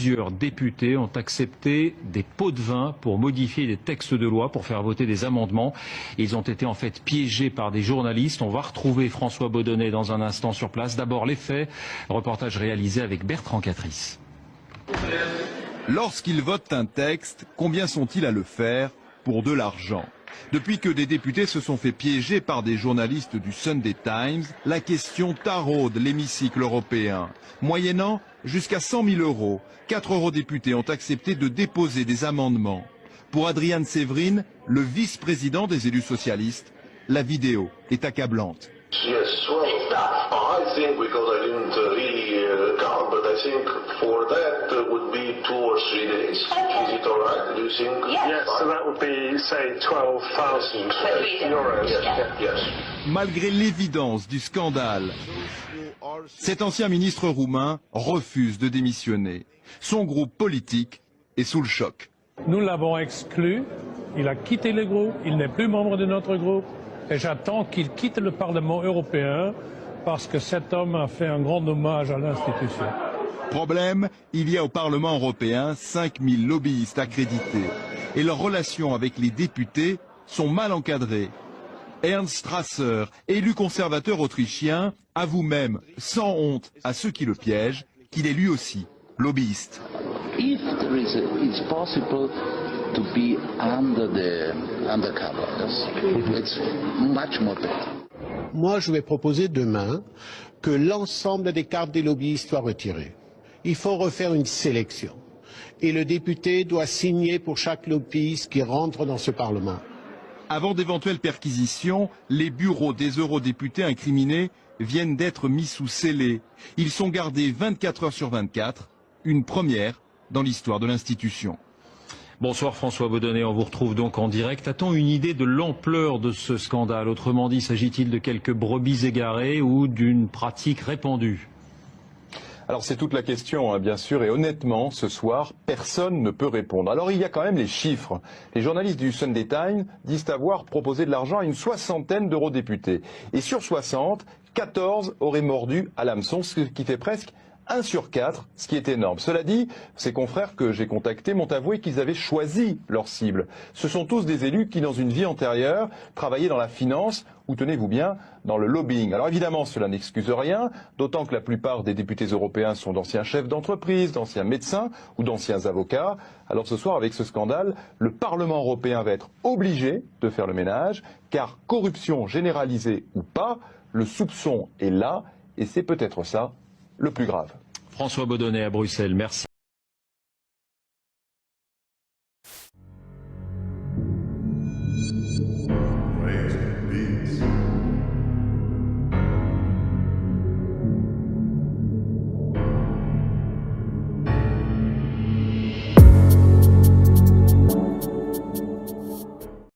Plusieurs députés ont accepté des pots de vin pour modifier des textes de loi, pour faire voter des amendements. Ils ont été en fait piégés par des journalistes. On va retrouver François Baudonnet dans un instant sur place. D'abord les faits, reportage réalisé avec Bertrand Catrice. Lorsqu'ils votent un texte, combien sont-ils à le faire pour de l'argent? Depuis que des députés se sont fait piéger par des journalistes du Sunday Times, la question taraude l'hémicycle européen. Moyennant jusqu'à 100 000 €, 4 eurodéputés ont accepté de déposer des amendements. Pour Adrian Severin, le vice-président des élus socialistes, la vidéo est accablante. Yes, well, I think because I didn't really count, but I think for that would be 2 or 3 days. Is it all right? Do you think? Yes, so that would be, say, 12,000 euros. Yes. Malgré l'évidence du scandale, cet ancien ministre roumain refuse de démissionner. Son groupe politique est sous le choc. Nous l'avons exclu, il a quitté le groupe, il n'est plus membre de notre groupe. Et j'attends qu'il quitte le Parlement européen parce que cet homme a fait un grand hommage à l'institution. Problème, il y a au Parlement européen 5000 lobbyistes accrédités. Et leurs relations avec les députés sont mal encadrées. Ernst Strasser, élu conservateur autrichien, avoue même, sans honte à ceux qui le piègent, qu'il est lui aussi lobbyiste. If it's possible to be under the undercovers, it's much more better. Moi, je vais proposer demain que l'ensemble des cartes des lobbyistes soient retirées. Il faut refaire une sélection. Et le député doit signer pour chaque lobbyiste qui rentre dans ce Parlement. Avant d'éventuelles perquisitions, les bureaux des eurodéputés incriminés viennent d'être mis sous scellé. Ils sont gardés 24 heures sur 24, une première dans l'histoire de l'institution. Bonsoir François Baudonnet, on vous retrouve donc en direct. A-t-on une idée de l'ampleur de ce scandale? Autrement dit, s'agit-il de quelques brebis égarées ou d'une pratique répandue? Alors c'est toute la question, bien sûr, et honnêtement, ce soir, personne ne peut répondre. Alors il y a quand même les chiffres. Les journalistes du Sunday Times disent avoir proposé de l'argent à une 60aine d'eurodéputés. Et sur 60, 14 auraient mordu à l'hameçon, ce qui fait presque 1 sur 4, ce qui est énorme. Cela dit, ces confrères que j'ai contactés m'ont avoué qu'ils avaient choisi leur cible. Ce sont tous des élus qui, dans une vie antérieure, travaillaient dans la finance ou, tenez-vous bien, dans le lobbying. Alors évidemment, cela n'excuse rien, d'autant que la plupart des députés européens sont d'anciens chefs d'entreprise, d'anciens médecins ou d'anciens avocats. Alors ce soir, avec ce scandale, le Parlement européen va être obligé de faire le ménage, car corruption généralisée ou pas, le soupçon est là, et c'est peut-être ça le plus grave. François Baudonnet à Bruxelles, merci.